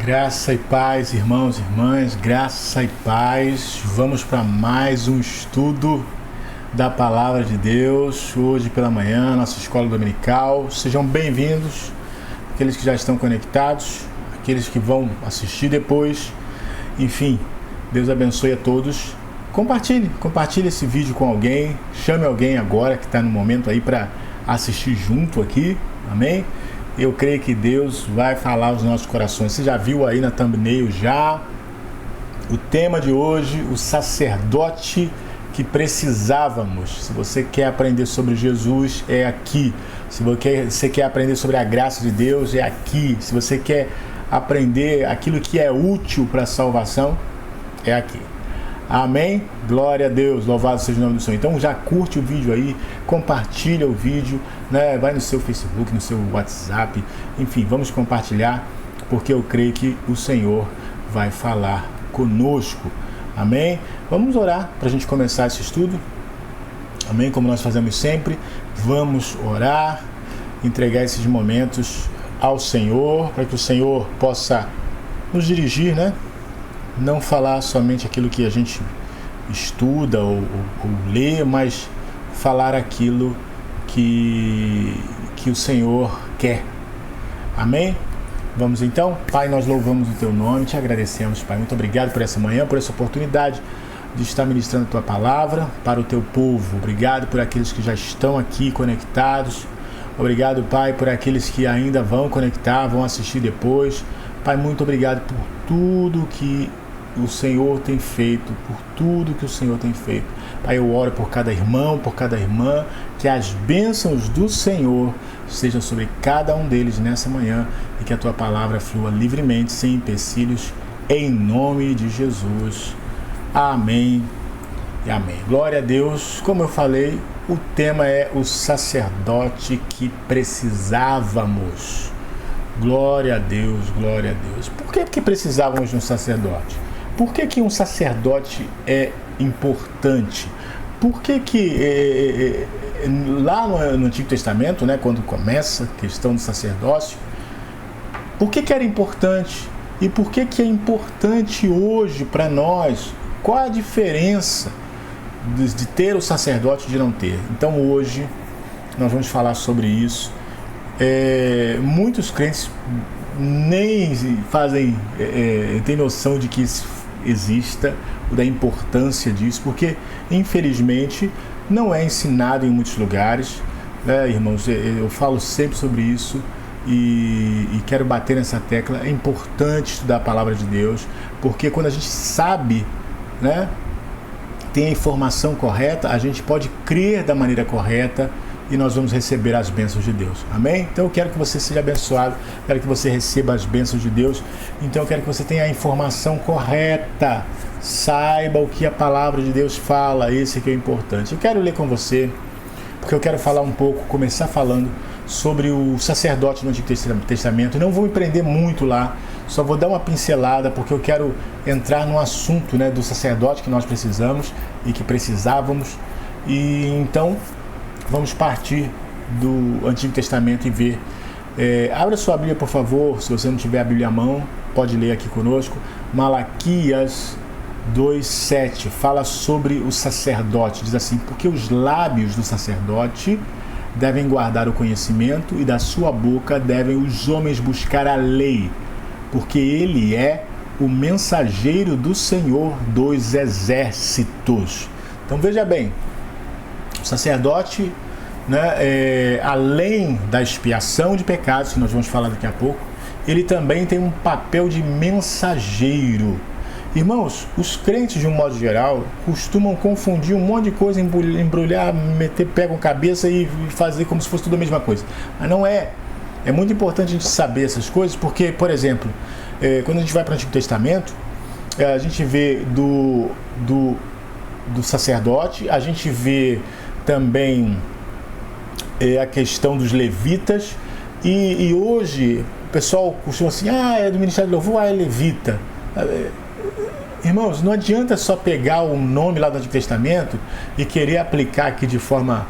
Graça e paz, irmãos e irmãs, graça e paz. Vamos para mais um estudo da Palavra de Deus, hoje pela manhã, nossa escola dominical. Sejam bem-vindos, aqueles que já estão conectados, aqueles que vão assistir depois. Enfim, Deus abençoe a todos. Compartilhe esse vídeo com alguém, chame alguém agora que está no momento aí para assistir junto aqui, amém? Eu creio que Deus vai falar aos nossos corações. Você já viu aí na thumbnail já o tema de hoje, o sacerdote que precisávamos. Se você quer aprender sobre Jesus, é aqui. Se você quer aprender sobre a graça de Deus, é aqui. Se você quer aprender aquilo que é útil para a salvação, é aqui. Amém? Glória a Deus, louvado seja o nome do Senhor. Então já curte o vídeo aí, compartilha o vídeo, né? Vai no seu Facebook, no seu WhatsApp, enfim, vamos compartilhar, porque eu creio que o Senhor vai falar conosco. Amém? Vamos orar para a gente começar esse estudo. Amém? Como nós fazemos sempre, vamos orar, entregar esses momentos ao Senhor, para que o Senhor possa nos dirigir, né? Não falar somente aquilo que a gente estuda ou lê, mas falar aquilo que o Senhor quer. Amém? Vamos então? Pai, nós louvamos o Teu nome, te agradecemos, Pai. Muito obrigado por essa manhã, por essa oportunidade de estar ministrando a Tua palavra para o Teu povo. Obrigado por aqueles que já estão aqui conectados. Obrigado, Pai, por aqueles que ainda vão conectar, vão assistir depois. Pai, muito obrigado por tudo que o Senhor tem feito, por tudo que o Senhor tem feito. Pai, eu oro por cada irmão, por cada irmã, que as bênçãos do Senhor sejam sobre cada um deles nessa manhã e que a Tua palavra flua livremente, sem empecilhos, em nome de Jesus. Amém e amém. Glória a Deus. Como eu falei, o tema é o sacerdote que precisávamos. Glória a Deus, glória a Deus. Por que precisávamos de um sacerdote? Por que um sacerdote é importante? Por que lá no Antigo Testamento, né, quando começa a questão do sacerdócio, por que era importante? E por que é importante hoje para nós? Qual a diferença de ter o sacerdote e de não ter? Então hoje nós vamos falar sobre isso. Muitos crentes nem têm noção de que isso exista, da importância disso, porque infelizmente não é ensinado em muitos lugares, né, irmãos? Eu falo sempre sobre isso e quero bater nessa tecla. É importante estudar a palavra de Deus, porque quando a gente sabe, né, tem a informação correta, a gente pode crer da maneira correta e nós vamos receber as bênçãos de Deus. Amém? Então eu quero que você seja abençoado, quero que você receba as bênçãos de Deus. Então eu quero que você tenha a informação correta, saiba o que a palavra de Deus fala. Esse que é o importante. Eu quero ler com você, porque eu quero falar um pouco, começar falando sobre o sacerdote no Antigo Testamento. Não vou me prender muito lá, só vou dar uma pincelada, porque eu quero entrar no assunto, né, do sacerdote que nós precisamos e que precisávamos. E então vamos partir do Antigo Testamento e ver. Abra sua Bíblia, por favor. Se você não tiver a Bíblia à mão, pode ler aqui conosco. Malaquias 2:7 fala sobre o sacerdote. Diz assim: porque os lábios do sacerdote devem guardar o conhecimento, e da sua boca devem os homens buscar a lei, porque ele é o mensageiro do Senhor dos exércitos. Então veja bem, o sacerdote, né, além da expiação de pecados, que nós vamos falar daqui a pouco, ele também tem um papel de mensageiro. Irmãos, os crentes, de um modo geral, costumam confundir um monte de coisa, embrulhar, pegam cabeça e fazer como se fosse tudo a mesma coisa. Mas não é. É muito importante a gente saber essas coisas, porque, por exemplo, quando a gente vai para o Antigo Testamento, a gente vê do sacerdote, a gente vê também a questão dos levitas, e hoje o pessoal costuma assim, é do Ministério do Louvor, é levita. Irmãos, não adianta só pegar o nome lá do Antigo Testamento e querer aplicar aqui de forma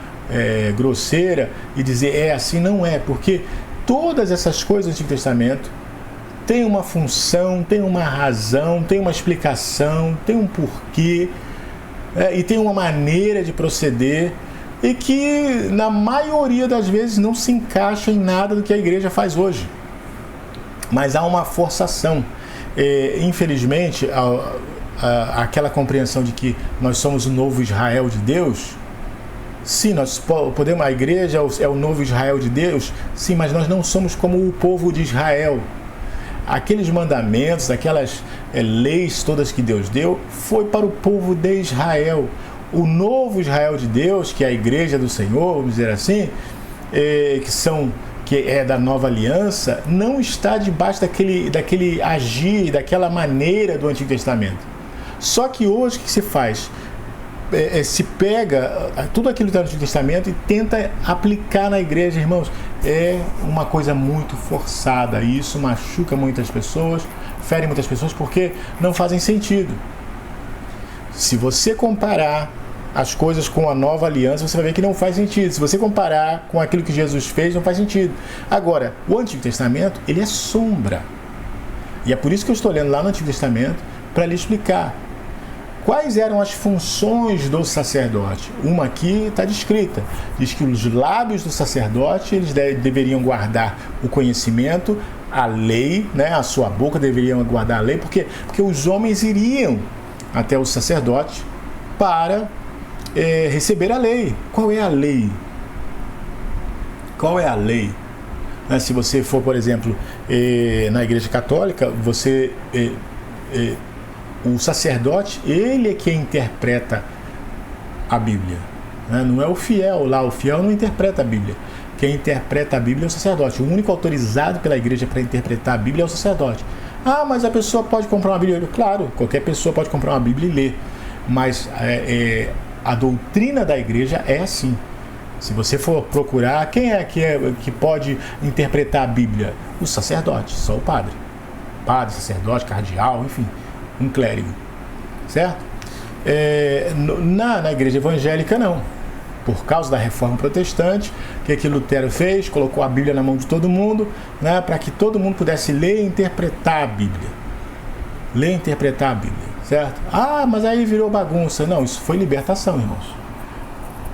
grosseira e dizer assim, não é, porque todas essas coisas do Antigo Testamento tem uma função, tem uma razão, tem uma explicação, tem um porquê, e tem uma maneira de proceder, e que na maioria das vezes não se encaixa em nada do que a igreja faz hoje. Mas há uma forçação. Infelizmente, aquela compreensão de que nós somos o novo Israel de Deus, sim, nós podemos, a igreja é o novo Israel de Deus, sim, mas nós não somos como o povo de Israel. Aqueles mandamentos, aquelas leis todas que Deus deu, foi para o povo de Israel. O novo Israel de Deus, que é a igreja do Senhor, vamos dizer assim, que é da nova aliança, não está debaixo daquele agir, daquela maneira do Antigo Testamento. Só que hoje o que se faz? Se pega tudo aquilo que está no Antigo Testamento e tenta aplicar na igreja, irmãos. É uma coisa muito forçada. E isso machuca muitas pessoas, fere muitas pessoas, porque não fazem sentido. Se você comparar as coisas com a nova aliança, você vai ver que não faz sentido. Se você comparar com aquilo que Jesus fez, não faz sentido. Agora, o Antigo Testamento, ele é sombra. E é por isso que eu estou lendo lá no Antigo Testamento, para lhe explicar quais eram as funções do sacerdote. Uma aqui está descrita. Diz que os lábios do sacerdote, eles deveriam guardar o conhecimento, a lei, né? A sua boca deveriam guardar a lei, porque os homens iriam até o sacerdote para receber a lei. Qual é a lei? Qual é a lei? Se você for, por exemplo, na Igreja Católica, o sacerdote, ele é quem interpreta a Bíblia. Não é o fiel lá, o fiel não interpreta a Bíblia. Quem interpreta a Bíblia é o sacerdote. O único autorizado pela igreja para interpretar a Bíblia é o sacerdote. Mas a pessoa pode comprar uma Bíblia? Claro, qualquer pessoa pode comprar uma Bíblia e ler. Mas a doutrina da igreja é assim. Se você for procurar, quem é que pode interpretar a Bíblia? O sacerdote, só o padre. Padre, sacerdote, cardeal, enfim, um clérigo, certo? Na igreja evangélica não. Por causa da reforma protestante, o que Lutero fez? Colocou a Bíblia na mão de todo mundo, né, para que todo mundo pudesse ler e interpretar a Bíblia. Ler e interpretar a Bíblia, certo? Mas aí virou bagunça. Não, isso foi libertação, irmãos.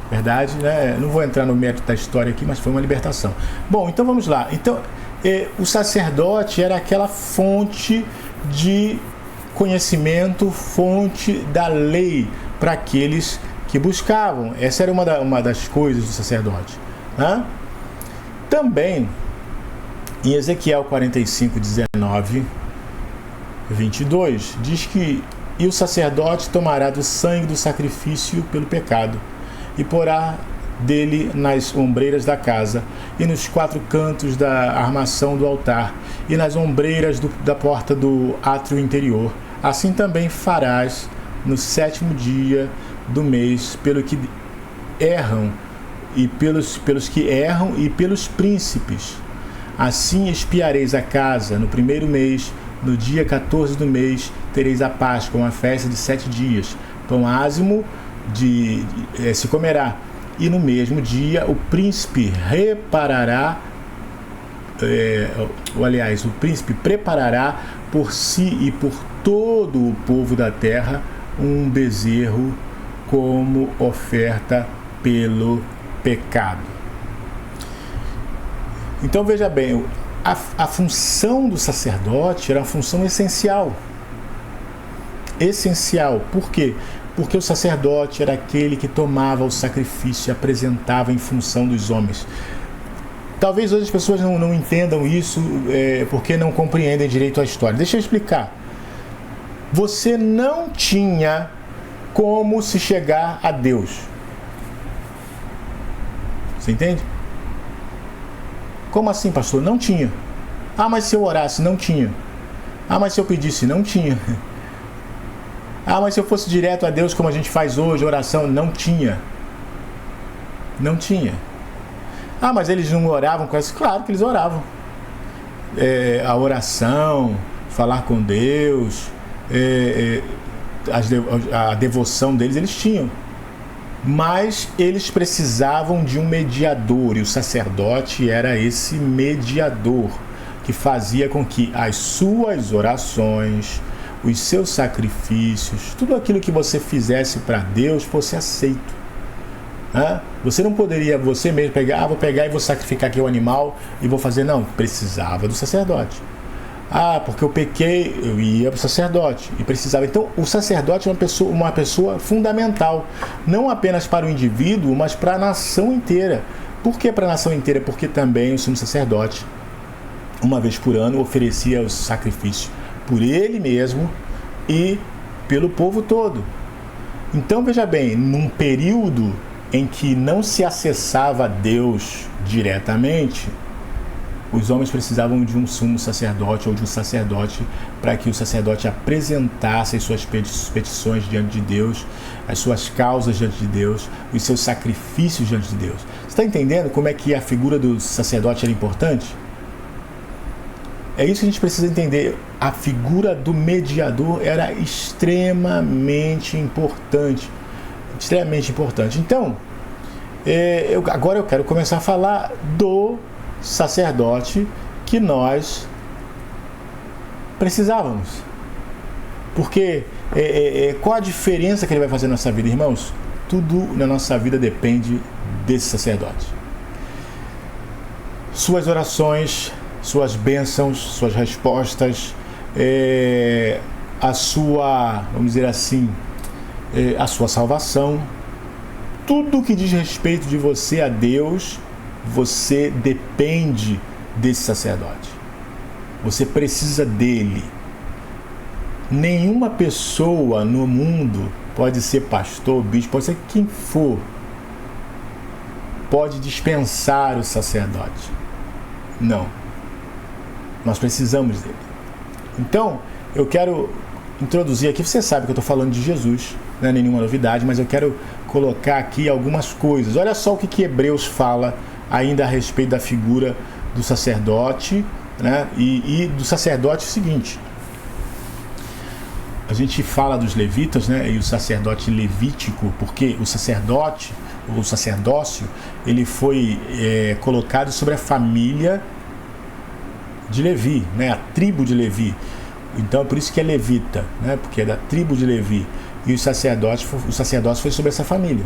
Verdade, né? Não vou entrar no mérito da história aqui, mas foi uma libertação. Bom, então vamos lá. Então, o sacerdote era aquela fonte de conhecimento, fonte da lei para aqueles que buscavam. Essa era uma das coisas do sacerdote, né? Também em Ezequiel 45, 19, 22 diz que e o sacerdote tomará do sangue do sacrifício pelo pecado e porá dele nas ombreiras da casa e nos 4 cantos da armação do altar e nas ombreiras da porta do átrio interior. Assim também farás no 7º dia do mês pelos que erram e pelos que erram e pelos príncipes. Assim espiareis a casa no 1º mês, no dia 14 do mês tereis a Páscoa, uma festa de 7 dias. Pão ázimo se comerá, e no mesmo dia o príncipe o príncipe preparará por si e por todo o povo da terra um bezerro como oferta pelo pecado. Então veja bem, a função do sacerdote era uma função essencial. Essencial. Por quê? Porque o sacerdote era aquele que tomava o sacrifício e apresentava em função dos homens. Talvez hoje as pessoas não entendam isso porque não compreendem direito a história. Deixa eu explicar. Você não tinha como se chegar a Deus. Você entende? Como assim, pastor? Não tinha. Mas se eu orasse, não tinha. Mas se eu pedisse, não tinha. Mas se eu fosse direto a Deus, como a gente faz hoje, oração, não tinha. Não tinha. Mas eles não oravam com isso? Claro que eles oravam. A oração, falar com Deus, a devoção deles, eles tinham. Mas eles precisavam de um mediador, e o sacerdote era esse mediador que fazia com que as suas orações, os seus sacrifícios, tudo aquilo que você fizesse para Deus fosse aceito. Você não poderia você mesmo pegar, vou pegar e vou sacrificar aqui o animal e vou fazer, não, precisava do sacerdote. Porque eu pequei, eu ia para o sacerdote e precisava. Então, o sacerdote é uma pessoa fundamental, não apenas para o indivíduo, mas para a nação inteira. Por que para a nação inteira? Porque também o sumo sacerdote, uma vez por ano, oferecia o sacrifício por ele mesmo e pelo povo todo. Então, veja bem, num período em que não se acessava a Deus diretamente, os homens precisavam de um sumo sacerdote ou de um sacerdote para que o sacerdote apresentasse as suas petições diante de Deus, as suas causas diante de Deus, os seus sacrifícios diante de Deus. Você está entendendo como é que a figura do sacerdote era importante? É isso que a gente precisa entender. A figura do mediador era extremamente importante. Extremamente importante. Então, agora eu quero começar a falar do sacerdote que nós precisávamos. Porque qual a diferença que ele vai fazer na nossa vida, irmãos? Tudo na nossa vida depende desse sacerdote. Suas orações, suas bênçãos, suas respostas, a sua, vamos dizer assim, a sua salvação, tudo que diz respeito de você a Deus, você depende desse sacerdote. Você precisa dele. Nenhuma pessoa no mundo, pode ser pastor, bispo, pode ser quem for, pode dispensar o sacerdote. Não. Nós precisamos dele. Então, eu quero introduzir aqui, você sabe que eu estou falando de Jesus, não é nenhuma novidade, mas eu quero colocar aqui algumas coisas. Olha só o que Hebreus fala ainda a respeito da figura do sacerdote, né? E do sacerdote é o seguinte: a gente fala dos levitas, né? E o sacerdote levítico, porque o sacerdote, ou o sacerdócio, ele foi colocado sobre a família de Levi, né? A tribo de Levi. Então é por isso que é levita, né? Porque é da tribo de Levi. E o sacerdócio foi sobre essa família.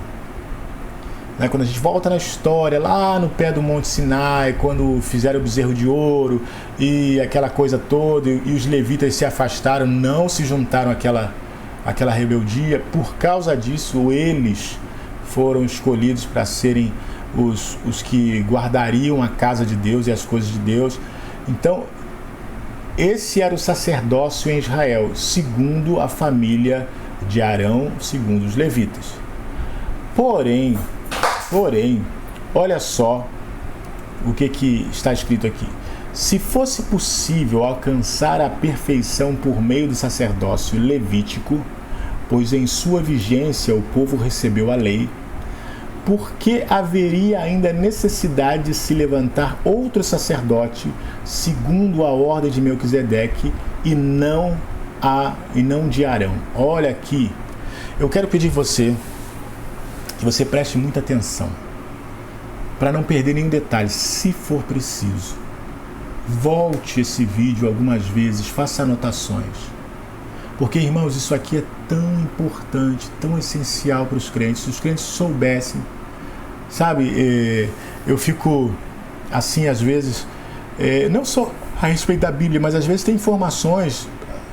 Né? Quando a gente volta na história, lá no pé do Monte Sinai, quando fizeram o bezerro de ouro e aquela coisa toda, e os levitas se afastaram, não se juntaram àquela rebeldia, por causa disso eles foram escolhidos para serem os que guardariam a casa de Deus e as coisas de Deus. Então, esse era o sacerdócio em Israel, segundo a família de Arão, segundo os levitas. Porém, olha só o que está escrito aqui. Se fosse possível alcançar a perfeição por meio do sacerdócio levítico, pois em sua vigência o povo recebeu a lei, por que haveria ainda necessidade de se levantar outro sacerdote segundo a ordem de Melquisedeque e não de Arão? Olha aqui, eu quero pedir que você preste muita atenção para não perder nenhum detalhe, se for preciso. Volte esse vídeo algumas vezes, faça anotações, porque, irmãos, isso aqui é tão importante, tão essencial para os crentes. Se os crentes soubessem, sabe, eu fico assim às vezes, não só a respeito da Bíblia, mas às vezes tem informações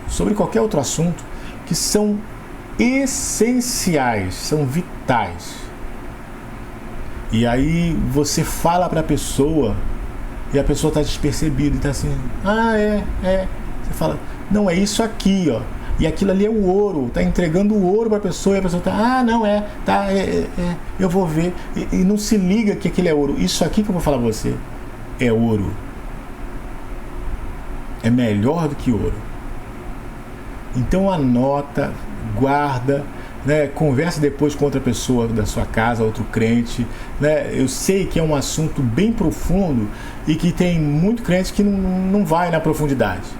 sobre qualquer outro assunto que são essenciais, são vitais. E aí você fala para a pessoa e a pessoa está despercebida e está assim, você fala, não, é isso aqui, ó. E aquilo ali é o ouro, está entregando o ouro para a pessoa, e a pessoa está, eu vou ver, e não se liga que aquilo é ouro. Isso aqui que eu vou falar para você é ouro, é melhor do que ouro. Então anota, guarda, né? Conversa depois com outra pessoa da sua casa, outro crente, né? Eu sei que é um assunto bem profundo e que tem muito crente que não vai na profundidade.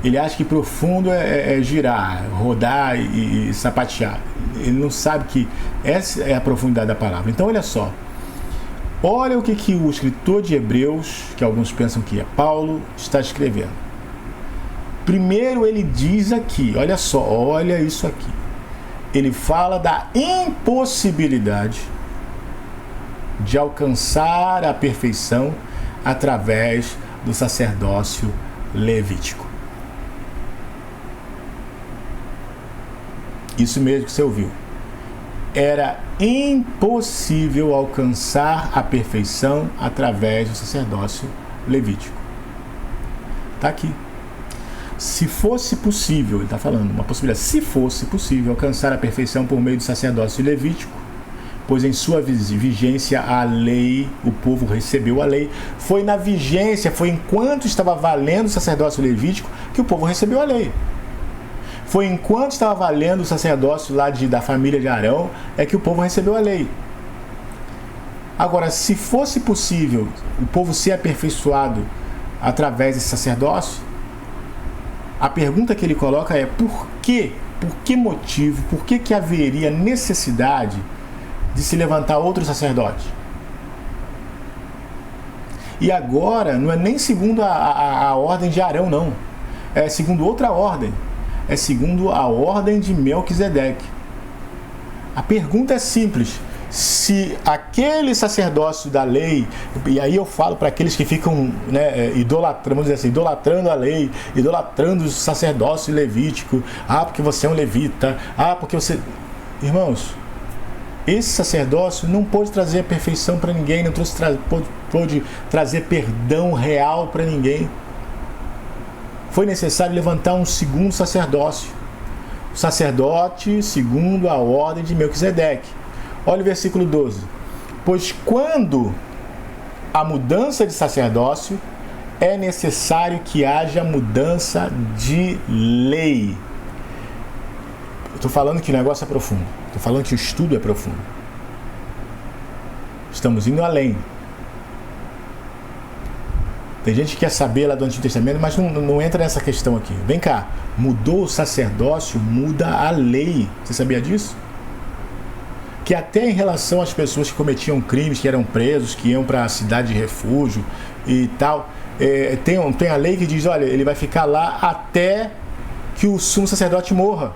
Ele acha que profundo é girar, rodar e sapatear. Ele não sabe que essa é a profundidade da palavra. Então, olha só. Olha o que o escritor de Hebreus, que alguns pensam que é Paulo, está escrevendo. Primeiro ele diz aqui, olha só, olha isso aqui. Ele fala da impossibilidade de alcançar a perfeição através do sacerdócio levítico. Isso mesmo que você ouviu. Era impossível alcançar a perfeição através do sacerdócio levítico. Está aqui. Se fosse possível, ele está falando, uma possibilidade, se fosse possível alcançar a perfeição por meio do sacerdócio levítico, pois em sua vigência a lei, o povo recebeu a lei, foi na vigência, foi enquanto estava valendo o sacerdócio levítico que o povo recebeu a lei. Foi enquanto estava valendo o sacerdócio lá da família de Arão é que o povo recebeu a lei. Agora, se fosse possível o povo ser aperfeiçoado através desse sacerdócio, a pergunta que ele coloca é por quê? Por que motivo? Por que haveria necessidade de se levantar outro sacerdote? E agora, não é nem segundo a ordem de Arão, não. É segundo outra ordem. É segundo a ordem de Melquisedeque. A pergunta é simples. Se aquele sacerdócio da lei, e aí eu falo para aqueles que ficam idolatrando, vamos dizer assim, idolatrando a lei, idolatrando o sacerdócio levítico, porque você é um levita, porque você... Irmãos, esse sacerdócio não pôde trazer perfeição para ninguém, não pôde trazer perdão real para ninguém. Foi necessário levantar um segundo sacerdócio, o sacerdote segundo a ordem de Melquisedeque. Olha o versículo 12. Pois quando a mudança de sacerdócio, é necessário que haja mudança de lei. Eu estou falando que o negócio é profundo. Estou falando que o estudo é profundo. Estamos indo além. Tem gente que quer saber lá do Antigo Testamento, mas não entra nessa questão aqui. Vem cá. Mudou o sacerdócio, muda a lei. Você sabia disso? Que até em relação às pessoas que cometiam crimes, que eram presos, que iam para a cidade de refúgio e tal, tem a lei que diz, olha, ele vai ficar lá até que o sumo sacerdote morra.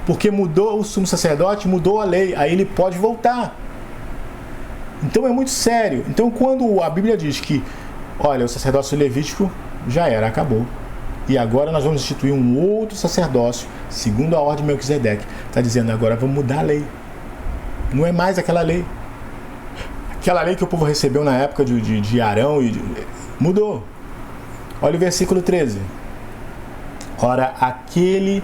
Porque mudou o sumo sacerdote, mudou a lei, aí ele pode voltar. Então é muito sério. Então quando a Bíblia diz que, olha, o sacerdócio levítico já era, acabou. E agora nós vamos instituir um outro sacerdócio, segundo a ordem de Melquisedeque. Está dizendo, agora vamos mudar a lei. Não é mais aquela lei. Aquela lei que o povo recebeu na época de Arão. Mudou. Olha o versículo 13. Ora, aquele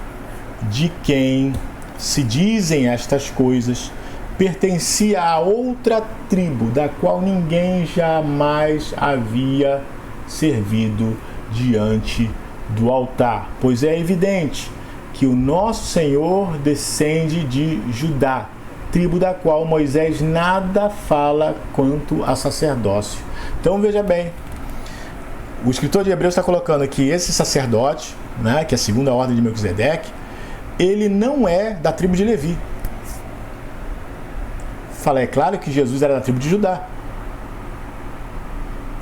de quem se dizem estas coisas pertencia a outra tribo, da qual ninguém jamais havia servido diante do altar. Pois é evidente que o nosso Senhor descende de Judá, tribo da qual Moisés nada fala quanto a sacerdócio. Então veja bem, o escritor de Hebreus está colocando aqui esse sacerdote, que é a segunda ordem de Melquisedeque, ele não é da tribo de Levi. Fala, é claro que Jesus era da tribo de Judá.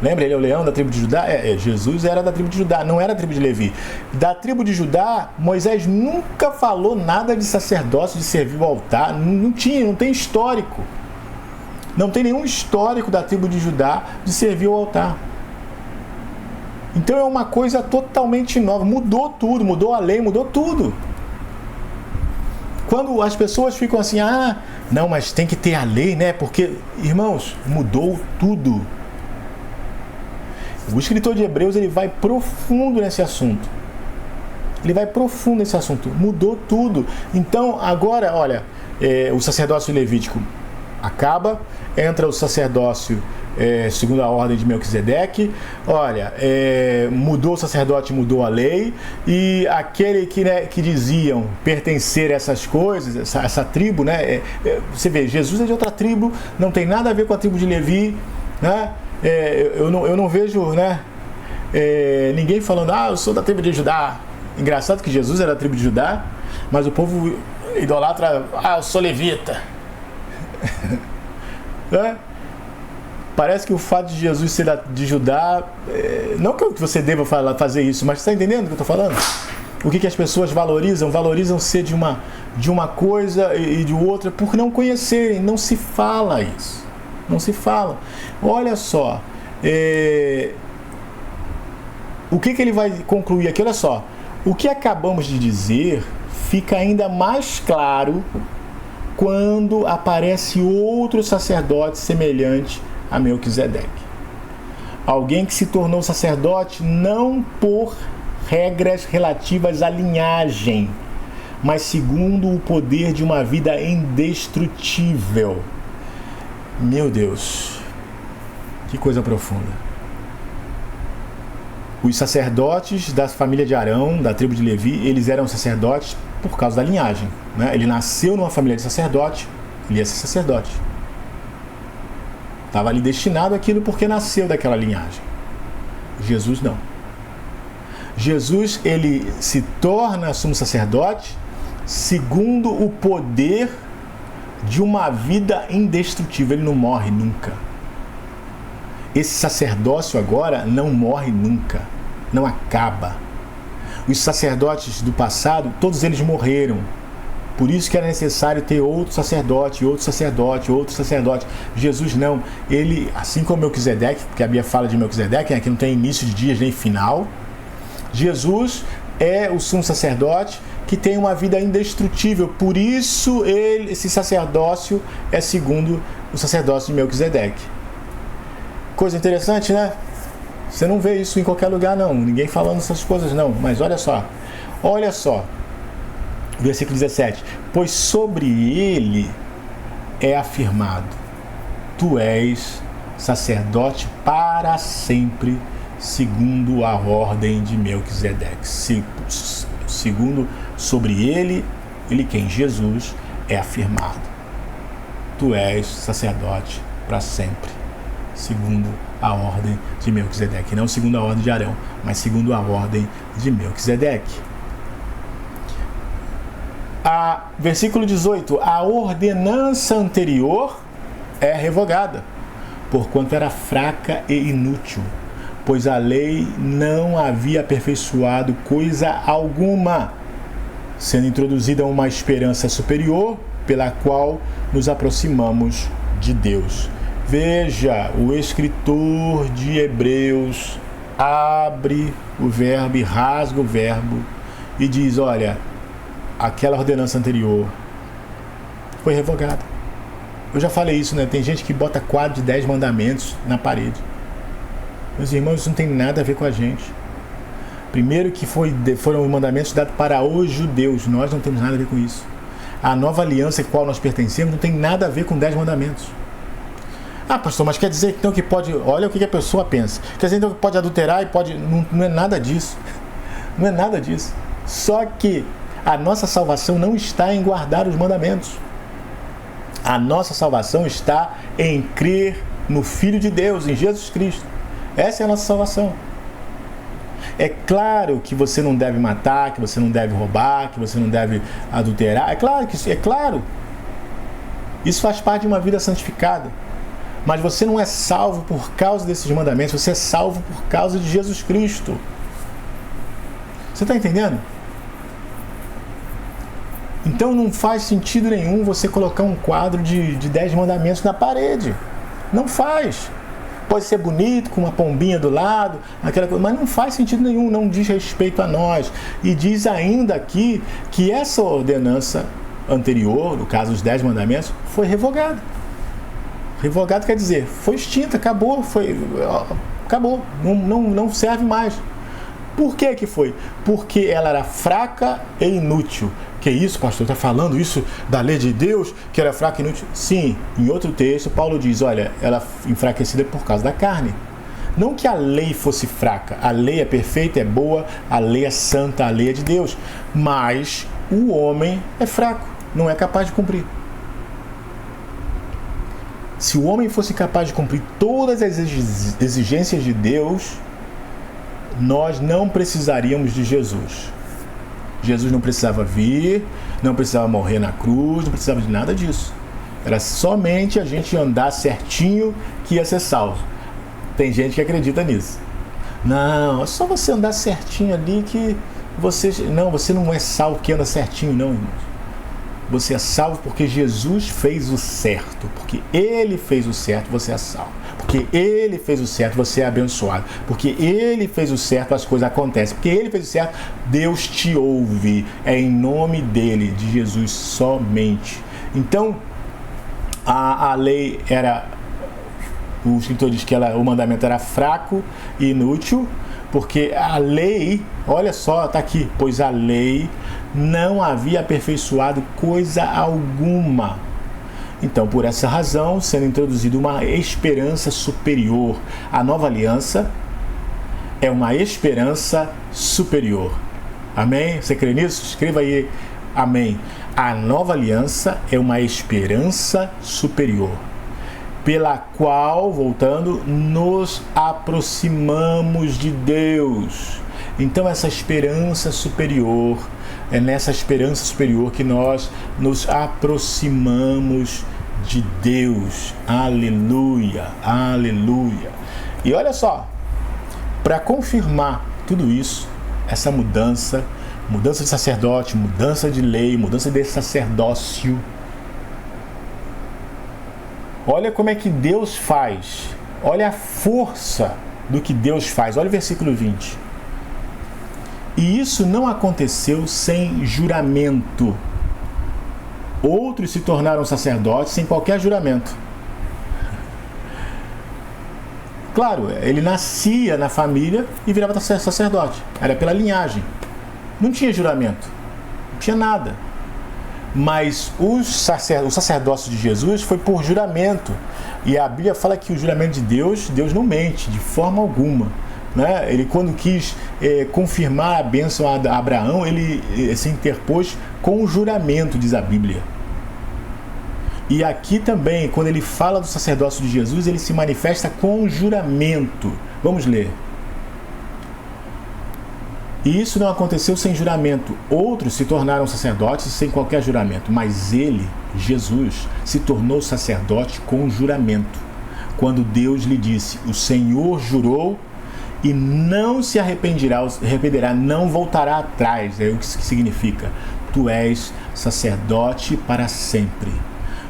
Lembra? Ele é o leão da tribo de Judá? Jesus era da tribo de Judá, não era da tribo de Levi. Da tribo de Judá, Moisés nunca falou nada de sacerdócio, de servir ao altar. Não tem histórico. Não tem nenhum histórico da tribo de Judá de servir ao altar. Então é uma coisa totalmente nova. Mudou tudo, mudou a lei, mudou tudo. Quando as pessoas ficam assim, não, mas tem que ter a lei, né? Porque, irmãos, mudou tudo. O escritor de Hebreus, ele vai profundo nesse assunto. Ele vai profundo nesse assunto. Mudou tudo. Então, agora, olha, o sacerdócio levítico acaba, entra o sacerdócio segundo a ordem de Melquisedeque. Olha, mudou o sacerdote, mudou a lei. E aquele que diziam pertencer a essas coisas, essa tribo, você vê, Jesus é de outra tribo, não tem nada a ver com a tribo de Levi, né? Eu não vejo ninguém falando, eu sou da tribo de Judá. Engraçado que Jesus era da tribo de Judá, mas o povo idolatra, eu sou levita. Parece que o fato de Jesus ser de Judá, não que você deva fazer isso, mas você está entendendo o que eu estou falando? O que as pessoas valorizam? Valorizam ser de uma coisa e de outra por não conhecerem. Não se fala isso. Não se fala. Olha só. O que ele vai concluir aqui? Olha só. O que acabamos de dizer fica ainda mais claro quando aparece outro sacerdote semelhante a Melquisedeque. Alguém que se tornou sacerdote não por regras relativas à linhagem, mas segundo o poder de uma vida indestrutível. Meu Deus, que coisa profunda. Os sacerdotes da família de Arão, da tribo de Levi, eles eram sacerdotes por causa da linhagem, né? Ele nasceu numa família de sacerdote, ele ia ser sacerdote. Estava ali destinado àquilo porque nasceu daquela linhagem. Jesus não. Jesus, ele se torna sumo sacerdote segundo o poder de uma vida indestrutível. Ele não morre nunca. Esse sacerdócio agora não morre nunca, não acaba. Os sacerdotes do passado, todos eles morreram. Por isso que era necessário ter outro sacerdote, outro sacerdote, outro sacerdote. Jesus não. Ele, assim como Melquisedeque, porque a Bíblia fala de Melquisedeque, né, que não tem início de dias nem final. Jesus é o sumo sacerdote que tem uma vida indestrutível. Por isso esse sacerdócio é segundo o sacerdócio de Melquisedeque. Coisa interessante, né? Você não vê isso em qualquer lugar, não. Ninguém falando essas coisas, não. Mas olha só. Olha só. Versículo 17. Pois sobre ele é afirmado: tu és sacerdote para sempre, segundo a ordem de Melquisedeque. Segundo, sobre ele quem? Jesus, é afirmado: tu és sacerdote para sempre, segundo a ordem de Melquisedeque. Não segundo a ordem de Arão, mas segundo a ordem de Melquisedeque. Versículo 18. A ordenança anterior é revogada, porquanto era fraca e inútil, pois a lei não havia aperfeiçoado coisa alguma, sendo introduzida uma esperança superior, pela qual nos aproximamos de Deus. Veja, o escritor de Hebreus abre o verbo e rasga o verbo e diz: olha, aquela ordenança anterior foi revogada. Eu já falei isso, né? Tem gente que bota quadro de 10 mandamentos na parede. Meus irmãos, isso não tem nada a ver com a gente. Primeiro que foram mandamentos dados para os judeus. Nós não temos nada a ver com isso. A nova aliança a qual nós pertencemos não tem nada a ver com 10 mandamentos. Ah, pastor, mas quer dizer então que pode... Olha o que a pessoa pensa. Quer dizer então que pode adulterar e pode... Não é nada disso. Não é nada disso. Só que a nossa salvação não está em guardar os mandamentos. A nossa salvação está em crer no Filho de Deus, em Jesus Cristo. Essa é a nossa salvação. É claro que você não deve matar, que você não deve roubar, que você não deve adulterar. É claro. Isso faz parte de uma vida santificada. Mas você não é salvo por causa desses mandamentos, você é salvo por causa de Jesus Cristo. Você está entendendo? Então não faz sentido nenhum você colocar um quadro de 10 mandamentos na parede. Não faz. Pode ser bonito, com uma pombinha do lado, aquela coisa, mas não faz sentido nenhum, não diz respeito a nós. E diz ainda aqui que essa ordenança anterior, no caso os 10 mandamentos, foi revogada. Revogado quer dizer, foi extinta, acabou, não serve mais. Por que foi? Porque ela era fraca e inútil. Que isso, pastor? Está falando isso da lei de Deus, que era fraca e inútil? Sim, em outro texto, Paulo diz, olha, ela é enfraquecida por causa da carne. Não que a lei fosse fraca, a lei é perfeita, é boa, a lei é santa, a lei é de Deus. Mas o homem é fraco, não é capaz de cumprir. Se o homem fosse capaz de cumprir todas as exigências de Deus, nós não precisaríamos de Jesus. Jesus não precisava vir, não precisava morrer na cruz, não precisava de nada disso. Era somente a gente andar certinho que ia ser salvo. Tem gente que acredita nisso. Não, é só você andar certinho ali que você... Não, você não é salvo que anda certinho, não, irmãos. Você é salvo porque Jesus fez o certo. Porque Ele fez o certo, você é salvo. Porque Ele fez o certo, você é abençoado. Porque Ele fez o certo, as coisas acontecem. Porque Ele fez o certo, Deus te ouve. É em nome dEle, de Jesus somente. Então, a lei era... O escritor diz que o mandamento era fraco e inútil, porque a lei, olha só, está aqui, pois a lei não havia aperfeiçoado coisa alguma. Então, por essa razão, sendo introduzida uma esperança superior. A nova aliança é uma esperança superior. Amém? Você crê nisso? Escreva aí, amém. A nova aliança é uma esperança superior, pela qual, voltando, nos aproximamos de Deus. Então, essa esperança superior, é nessa esperança superior que nós nos aproximamos de Deus. Aleluia, aleluia. E olha só, para confirmar tudo isso, essa mudança de sacerdote, mudança de lei, mudança de sacerdócio, olha como é que Deus faz. Olha a força do que Deus faz. Olha o versículo 20. E isso não aconteceu sem juramento. Outros se tornaram sacerdotes sem qualquer juramento. Claro, ele nascia na família e virava sacerdote. Era pela linhagem. Não tinha juramento. Não tinha nada. Mas o sacerdócio de Jesus foi por juramento. E a Bíblia fala que o juramento de Deus não mente de forma alguma. Né? Ele, quando quis confirmar a bênção a Abraão, ele se interpôs com o juramento, diz a Bíblia. E aqui também, quando ele fala do sacerdócio de Jesus, ele se manifesta com juramento. Vamos ler. E isso não aconteceu sem juramento. Outros se tornaram sacerdotes sem qualquer juramento. Mas ele, Jesus, se tornou sacerdote com juramento. Quando Deus lhe disse, o Senhor jurou e não se arrependerá, não voltará atrás. É o que significa. Tu és sacerdote para sempre.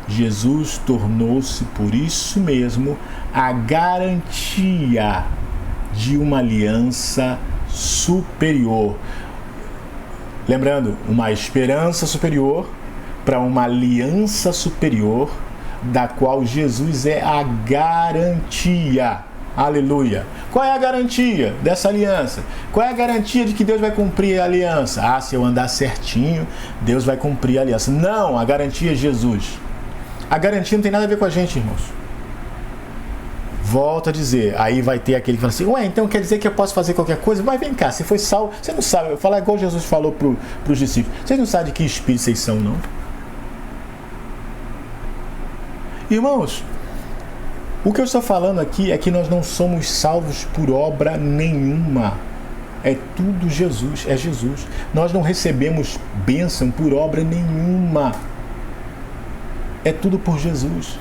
Jesus tornou-se, por isso mesmo, a garantia de uma aliança superior. Lembrando, uma esperança superior para uma aliança superior, da qual Jesus é a garantia. Aleluia! Qual é a garantia dessa aliança? Qual é a garantia de que Deus vai cumprir a aliança? Ah, se eu andar certinho, Deus vai cumprir a aliança. Não, a garantia é Jesus. A garantia não tem nada a ver com a gente, irmãos. Volto a dizer, aí vai ter aquele que fala assim, ué, então quer dizer que eu posso fazer qualquer coisa? Mas vem cá, você foi salvo, você não sabe, eu falo igual Jesus falou para os discípulos, vocês não sabem de que espírito vocês são, não? Irmãos, o que eu estou falando aqui é que nós não somos salvos por obra nenhuma. É tudo Jesus, é Jesus. Nós não recebemos bênção por obra nenhuma. É tudo por Jesus.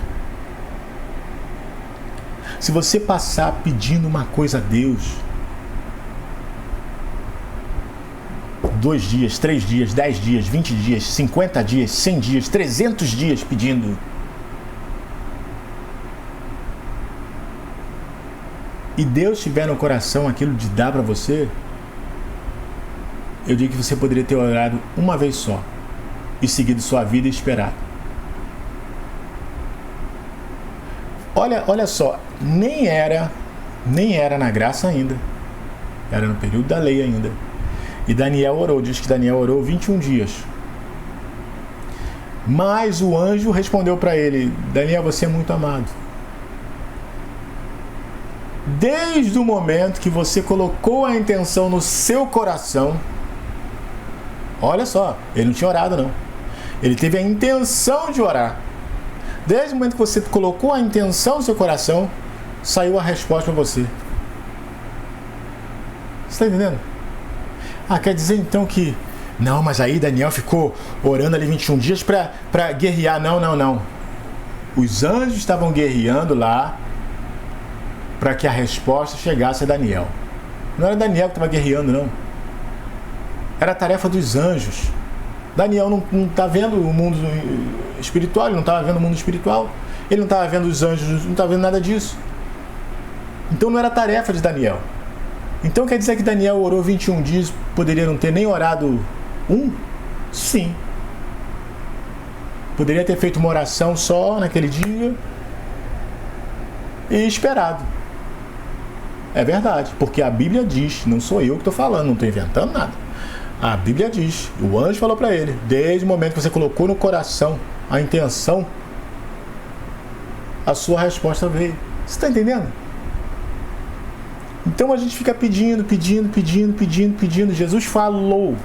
Se você passar pedindo uma coisa a Deus, 2 dias, 3 dias, 10 dias, 20 dias, 50 dias, 100 dias, 300 dias pedindo, e Deus tiver no coração aquilo de dar para você, eu digo que você poderia ter orado uma vez só e seguido sua vida e esperado. Olha só, nem era na graça ainda, era no período da lei ainda. E Daniel orou, diz que Daniel orou 21 dias. Mas o anjo respondeu para ele, Daniel, você é muito amado. Desde o momento que você colocou a intenção no seu coração, olha só, ele não tinha orado não, ele teve a intenção de orar. Desde o momento que você colocou a intenção no seu coração, saiu a resposta para você. Você está entendendo? Ah, quer dizer então que... Não, mas aí Daniel ficou orando ali 21 dias para guerrear. Não. Os anjos estavam guerreando lá para que a resposta chegasse a Daniel. Não era Daniel que estava guerreando, não. Era a tarefa dos anjos. Daniel não está vendo o mundo espiritual, ele não estava vendo o mundo espiritual. Ele não estava vendo os anjos, não estava vendo nada disso. Então não era tarefa de Daniel. Então quer dizer que Daniel orou 21 dias, poderia não ter nem orado um? Sim. Poderia ter feito uma oração só naquele dia e esperado. É verdade, porque a Bíblia diz, não sou eu que estou falando, não estou inventando nada. A Bíblia diz, o anjo falou para ele, desde o momento que você colocou no coração a intenção, a sua resposta veio. Você está entendendo? Então a gente fica pedindo. Jesus falou.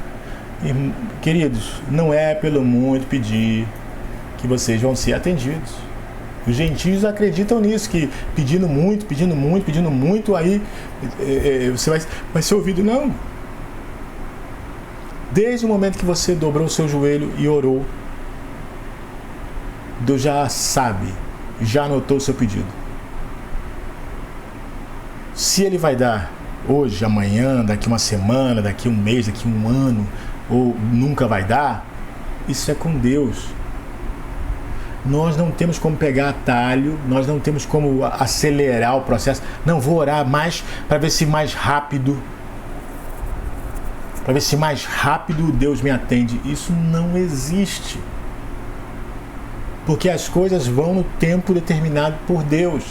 E, queridos, não é pelo muito pedir que vocês vão ser atendidos. Os gentios acreditam nisso, que pedindo muito, aí você vai ser ouvido. Não. Desde o momento que você dobrou o seu joelho e orou, Deus já sabe, já anotou o seu pedido. Se Ele vai dar hoje, amanhã, daqui uma semana, daqui um mês, daqui um ano, ou nunca vai dar, isso é com Deus. Nós não temos como pegar atalho, nós não temos como acelerar o processo. Não, vou orar mais para ver se mais rápido Deus me atende. Isso não existe. Porque as coisas vão no tempo determinado por Deus.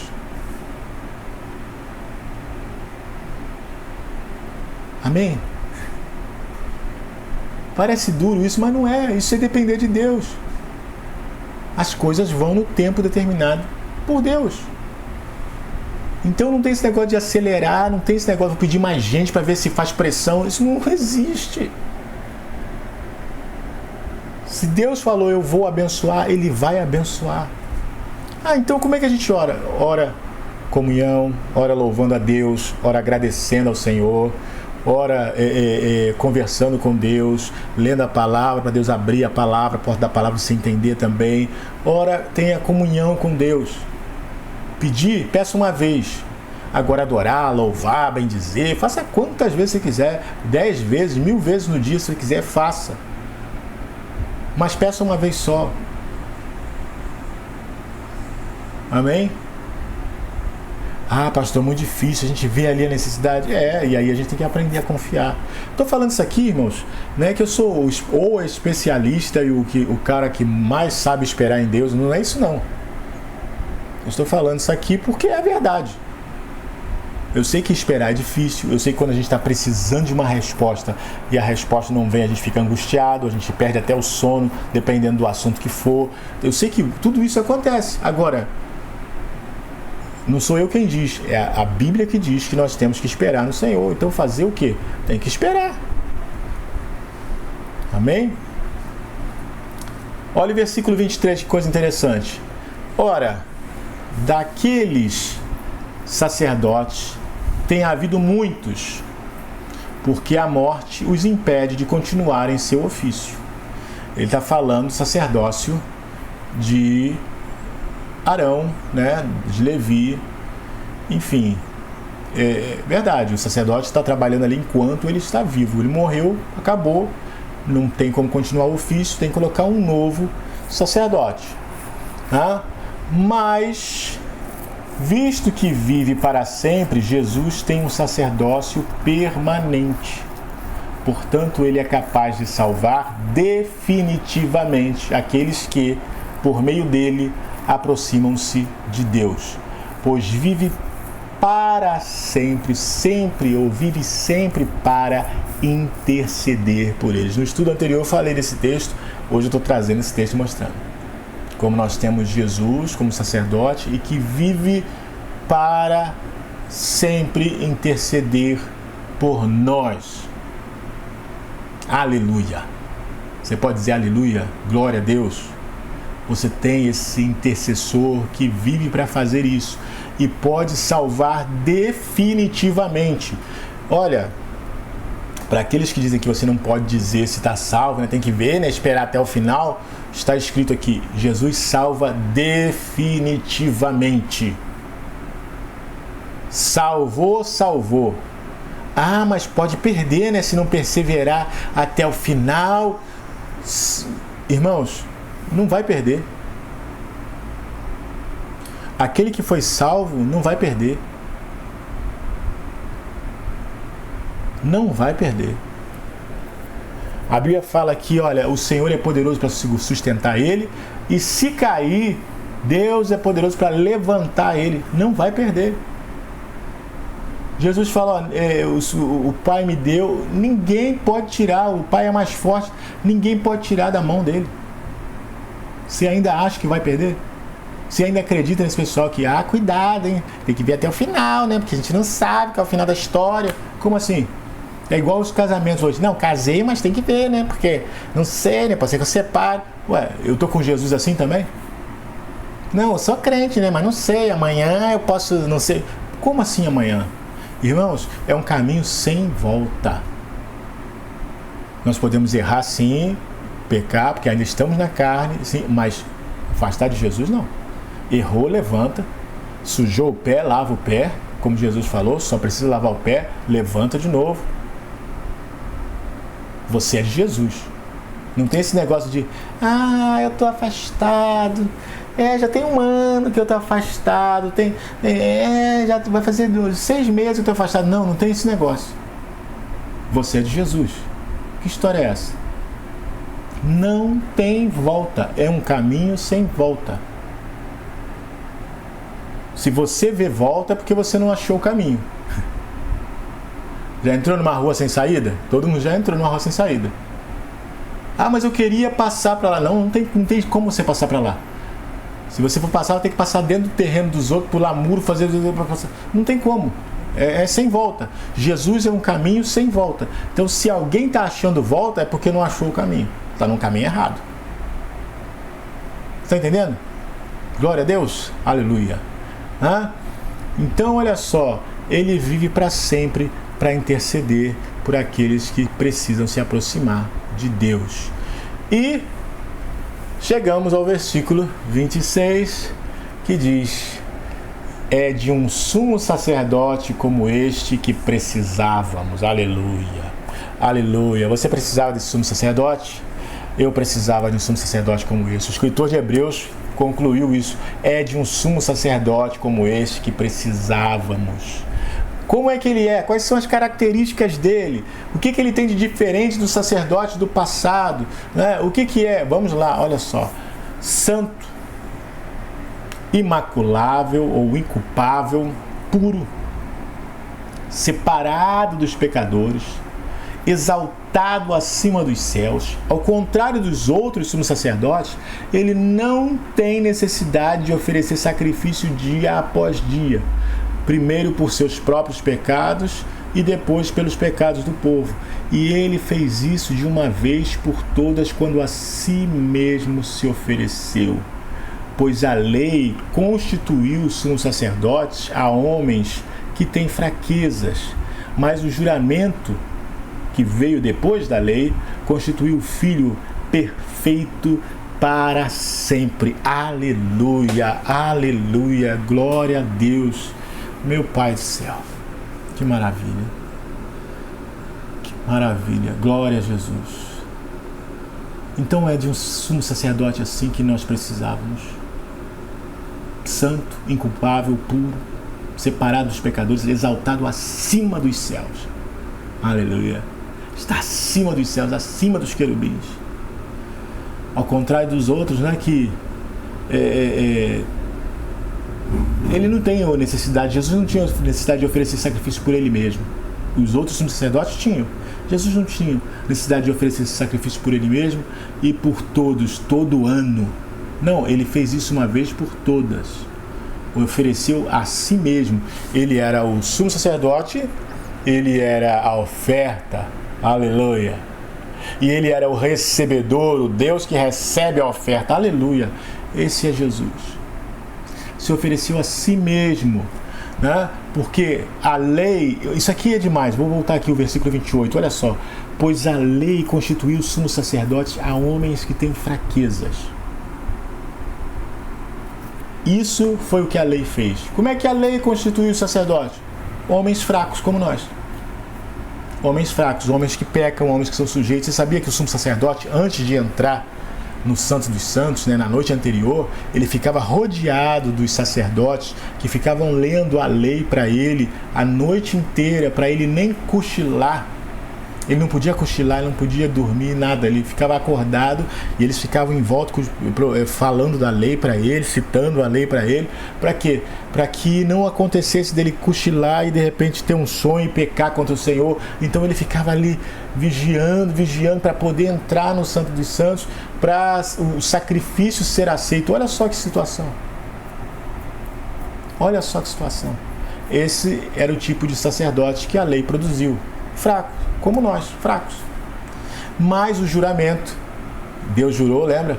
Amém? Parece duro isso, mas não é. Isso é depender de Deus. As coisas vão no tempo determinado por Deus. Então não tem esse negócio de acelerar, não tem esse negócio de pedir mais gente para ver se faz pressão. Isso não existe. Se Deus falou, eu vou abençoar, Ele vai abençoar. Então como é que a gente ora? Ora comunhão, ora louvando a Deus, ora agradecendo ao Senhor, ora conversando com Deus, lendo a palavra, para Deus abrir a palavra, a porta da palavra se entender também. Ora, tenha comunhão com Deus. Pedir, peça uma vez. Agora adorar, louvar, bendizer, faça quantas vezes você quiser, 10 vezes, 1000 vezes no dia, se você quiser, faça. Mas peça uma vez só. Amém? Pastor, é muito difícil, a gente vê ali a necessidade. E aí a gente tem que aprender a confiar. Estou falando isso aqui, irmãos, né, que eu sou o especialista e o cara que mais sabe esperar em Deus. Não é isso, não. Eu estou falando isso aqui porque é a verdade. Eu sei que esperar é difícil, eu sei que quando a gente está precisando de uma resposta e a resposta não vem, a gente fica angustiado, a gente perde até o sono, dependendo do assunto que for. Eu sei que tudo isso acontece. Agora, não sou eu quem diz, é a Bíblia que diz que nós temos que esperar no Senhor. Então fazer o quê? Tem que esperar. Amém? Olha o versículo 23, que coisa interessante. Ora, daqueles sacerdotes tem havido muitos, porque a morte os impede de continuarem seu ofício. Ele está falando do sacerdócio de Arão, né, de Levi, enfim, é verdade, o sacerdote está trabalhando ali enquanto ele está vivo. Ele morreu, acabou, não tem como continuar o ofício, tem que colocar um novo sacerdote. Mas, visto que vive para sempre, Jesus tem um sacerdócio permanente. Portanto, ele é capaz de salvar definitivamente aqueles que, por meio dele, aproximam-se de Deus, pois vive para sempre, vive sempre para interceder por eles. No estudo anterior eu falei desse texto, hoje eu estou trazendo esse texto mostrando como nós temos Jesus como sacerdote e que vive para sempre interceder por nós. Aleluia! Você pode dizer aleluia, glória a Deus. Você tem esse intercessor que vive para fazer isso e pode salvar definitivamente. Olha, Para aqueles que dizem que você não pode dizer se está salvo, né? Tem que ver, né? Esperar até o final, está escrito aqui: Jesus salva definitivamente. Salvou, salvou. Ah, mas pode perder, né? Se não perseverar até o final. Irmãos, não vai perder. Aquele que foi salvo não vai perder. Não vai perder. A Bíblia fala aqui, olha, o Senhor é poderoso para sustentar ele, e se cair, Deus é poderoso para levantar ele. Não vai perder. Jesus fala, o Pai me deu, ninguém pode tirar, o Pai é mais forte, ninguém pode tirar da mão dele. Você ainda acha que vai perder? Você ainda acredita nesse pessoal que, cuidado, hein? Tem que ver até o final, né? Porque a gente não sabe qual é o final da história. Como assim? É igual os casamentos hoje. Não, casei, mas tem que ver, né? Porque não sei, né? Pode ser que eu separe. Ué, eu tô com Jesus assim também? Não, eu sou crente, né? Mas não sei, amanhã eu posso, não sei. Como assim amanhã? Irmãos, é um caminho sem volta. Nós podemos errar sim, pecar, porque ainda estamos na carne, sim, mas afastar de Jesus não. Errou, levanta. Sujou o pé, lava o pé, como Jesus falou, só precisa lavar o pé, levanta de novo. Você é de Jesus. Não tem esse negócio de, eu tô afastado. Já tem 1 ano que eu tô afastado. Já vai fazer 6 meses que eu tô afastado. Não tem esse negócio. Você é de Jesus. Que história é essa? Não tem volta. É um caminho sem volta. Se você vê volta, é porque você não achou o caminho. Já entrou numa rua sem saída? Todo mundo já entrou numa rua sem saída. Mas eu queria passar para lá. Não tem como você passar para lá. Se você for passar, vai ter que passar dentro do terreno dos outros, pular muro, fazer... Não tem como. É sem volta. Jesus é um caminho sem volta. Então, se alguém está achando volta, é porque não achou o caminho. Está num caminho errado. Está entendendo? Glória a Deus. Aleluia. Então, olha só. Ele vive para sempre para interceder por aqueles que precisam se aproximar de Deus. E chegamos ao versículo 26, que diz: é de um sumo sacerdote como este que precisávamos. Aleluia, aleluia. Você precisava desse sumo sacerdote? Eu precisava de um sumo sacerdote como esse. O escritor de Hebreus concluiu isso. É de um sumo sacerdote como este que precisávamos. Como é que ele é? Quais são as características dele? O que ele tem de diferente do sacerdote do passado? Né? O que é? Vamos lá, olha só. Santo, imaculável ou inculpável, puro, separado dos pecadores, exaltado acima dos céus. Ao contrário dos outros sumos sacerdotes, ele não tem necessidade de oferecer sacrifício dia após dia. Primeiro por seus próprios pecados e depois pelos pecados do povo. E ele fez isso de uma vez por todas quando a si mesmo se ofereceu. Pois a lei constituiu sumos sacerdotes a homens que têm fraquezas, mas o juramento que veio depois da lei constituiu o Filho perfeito para sempre. Aleluia, aleluia, glória a Deus. Meu Pai do céu, que maravilha, que maravilha, glória a Jesus. Então é de um sumo sacerdote assim que nós precisávamos. Santo, inculpável, puro, separado dos pecadores, exaltado acima dos céus. Aleluia. Está acima dos céus, acima dos querubins. Ao contrário dos outros, né, que ele não tem necessidade, Jesus não tinha necessidade de oferecer sacrifício por ele mesmo. Os outros sacerdotes tinham. Jesus não tinha necessidade de oferecer esse sacrifício por ele mesmo e por todos, todo ano. Não, ele fez isso uma vez por todas. Ofereceu a si mesmo. Ele era o sumo sacerdote, ele era a oferta. Aleluia. E ele era o recebedor, o Deus que recebe a oferta. Aleluia. Esse é Jesus. Se ofereceu a si mesmo, né, Porque a lei, isso aqui é demais, vou voltar aqui o versículo 28, olha só. Pois a lei constituiu sumos sacerdotes a homens que têm fraquezas. Isso foi o que a lei fez. Como é que a lei constituiu o sacerdote? Homens fracos como nós. Homens fracos, homens que pecam, homens que são sujeitos. Você sabia que o sumo sacerdote, antes de entrar no Santo dos Santos, né, na noite anterior, ele ficava rodeado dos sacerdotes que ficavam lendo a lei para ele a noite inteira, para ele nem cochilar. Ele não podia cochilar, ele não podia dormir, nada. Ele ficava acordado e eles ficavam em volta falando da lei para ele, citando a lei para ele. Para quê? Para que não acontecesse dele cochilar e de repente ter um sonho e pecar contra o Senhor. Então ele ficava ali vigiando para poder entrar no Santo dos Santos, para o sacrifício ser aceito. Olha só que situação. Olha só que situação. Esse era o tipo de sacerdote que a lei produziu. Fraco, como nós, fracos. Mas o juramento, Deus jurou, lembra?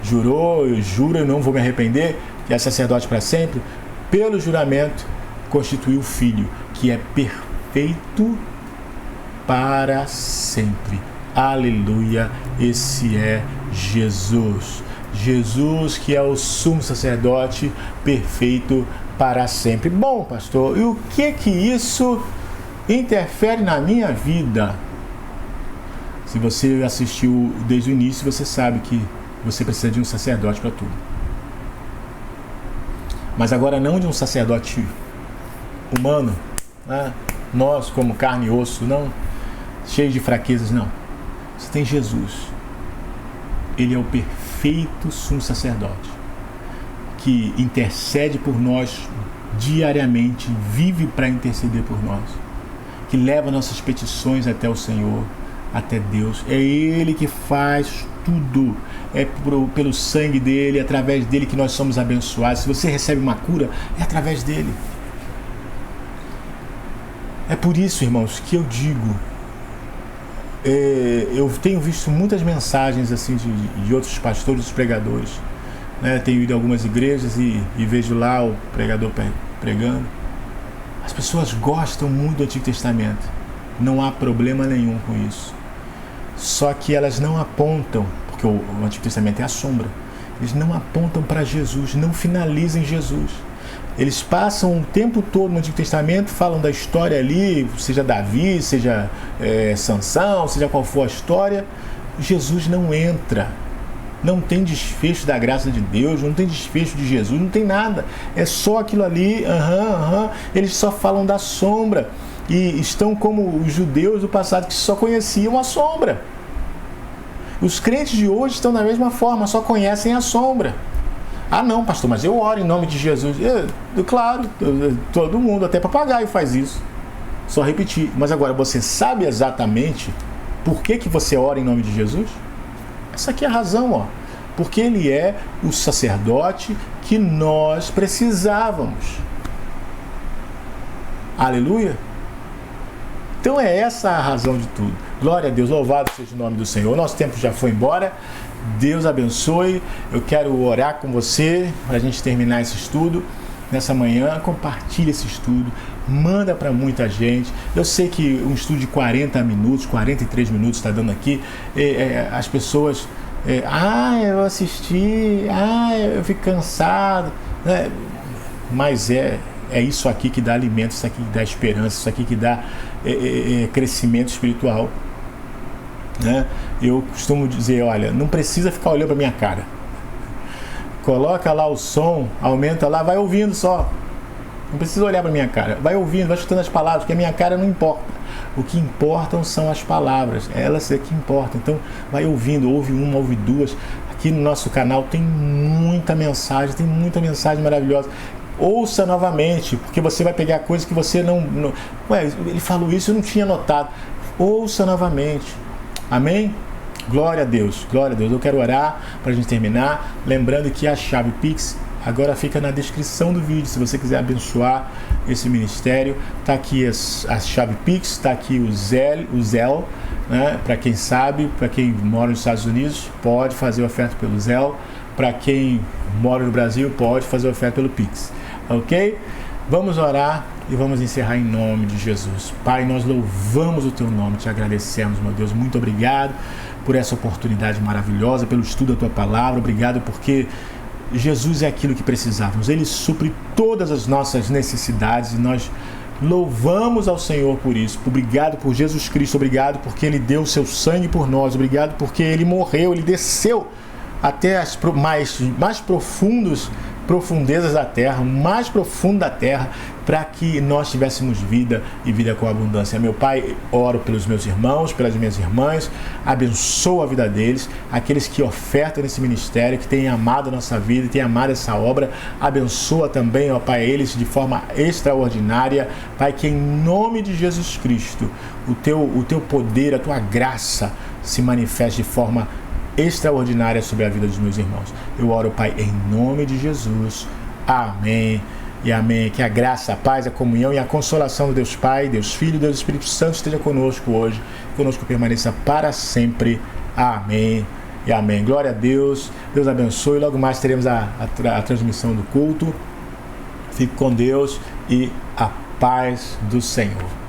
Jurou, eu juro, eu não vou me arrepender, que é sacerdote para sempre. Pelo juramento, constituiu o Filho, que é perfeito para sempre. Aleluia, esse é Jesus. Jesus que é o sumo sacerdote perfeito para sempre. Bom, pastor, e o que isso interfere na minha vida? Se você assistiu desde o início, você sabe que você precisa de um sacerdote para tudo. Mas agora não de um sacerdote humano, né? Nós como carne e osso, não cheio de fraquezas, não. Você tem Jesus. Ele é o perfeito sumo sacerdote que intercede por nós diariamente, vive para interceder por nós, que leva nossas petições até o Senhor, até Deus. É Ele que faz tudo. É pelo sangue dele, é através dele que nós somos abençoados. Se você recebe uma cura, é através dele. É por isso, irmãos, que eu digo, eu tenho visto muitas mensagens assim de outros pastores, dos pregadores, né? Tenho ido a algumas igrejas e vejo lá o pregador pregando. As pessoas gostam muito do Antigo Testamento, não há problema nenhum com isso. Só que elas não apontam, porque o Antigo Testamento é a sombra, eles não apontam para Jesus, não finalizam em Jesus. Eles passam o tempo todo no Antigo Testamento, falam da história ali, seja Davi, seja Sansão, seja qual for a história. Jesus não entra, não tem desfecho da graça de Deus, não tem desfecho de Jesus, não tem nada. É só aquilo ali, eles só falam da sombra. E estão como os judeus do passado que só conheciam a sombra. Os crentes de hoje estão da mesma forma, só conhecem a sombra. Ah não, pastor, mas eu oro em nome de Jesus. Claro, todo mundo, até papagaio faz isso. Só repetir. Mas agora, você sabe exatamente por que você ora em nome de Jesus? Essa aqui é a razão, ó. Porque ele é o sacerdote que nós precisávamos. Aleluia. Então é essa a razão de tudo. Glória a Deus, louvado seja o nome do Senhor. Nosso tempo já foi embora. Deus abençoe. Eu quero orar com você para a gente terminar esse estudo nessa manhã. Compartilhe esse estudo, manda para muita gente. Eu sei que um estudo de 40 minutos, 43 minutos está dando aqui. As pessoas, eu assisti, eu fico cansado, né? Mas é isso aqui que dá alimento, isso aqui que dá esperança, isso aqui que dá crescimento espiritual, né? Eu costumo dizer, olha, não precisa ficar olhando para minha cara. Coloca lá o som, aumenta lá, vai ouvindo só. Não precisa olhar para minha cara. Vai ouvindo, vai escutando as palavras, porque a minha cara não importa. O que importam são as palavras, elas é que importam. Então vai ouvindo, ouve uma, ouve duas. Aqui no nosso canal tem muita mensagem maravilhosa. Ouça novamente, porque você vai pegar coisas que você não... ele falou isso, eu não tinha notado. Ouça novamente. Amém? Glória a Deus, glória a Deus. Eu quero orar para a gente terminar. Lembrando que a chave Pix agora fica na descrição do vídeo. Se você quiser abençoar esse ministério, está aqui a chave Pix, está aqui o Zelle, né? Para quem sabe, para quem mora nos Estados Unidos, pode fazer oferta pelo Zelle. Para quem mora no Brasil, pode fazer oferta pelo Pix. Ok? Vamos orar e vamos encerrar em nome de Jesus. Pai, nós louvamos o Teu nome, te agradecemos, meu Deus. Muito obrigado por essa oportunidade maravilhosa, pelo estudo da Tua Palavra. Obrigado porque Jesus é aquilo que precisávamos. Ele supre todas as nossas necessidades e nós louvamos ao Senhor por isso. Obrigado por Jesus Cristo. Obrigado porque Ele deu o seu sangue por nós. Obrigado porque Ele morreu, Ele desceu até as mais profundezas da terra, mais profundo da terra, para que nós tivéssemos vida e vida com abundância. Meu Pai, oro pelos meus irmãos, pelas minhas irmãs, abençoa a vida deles, aqueles que ofertam nesse ministério, que têm amado a nossa vida, têm amado essa obra, abençoa também, ó Pai, eles de forma extraordinária. Pai, que em nome de Jesus Cristo, o teu poder, a Tua graça se manifeste de forma extraordinária sobre a vida dos meus irmãos. Eu oro, Pai, em nome de Jesus. Amém e amém. Que a graça, a paz, a comunhão e a consolação do Deus Pai, Deus Filho e Deus Espírito Santo esteja conosco hoje, conosco permaneça para sempre. Amém e amém. Glória a Deus. Deus abençoe. Logo mais teremos a transmissão do culto. Fique com Deus e a paz do Senhor.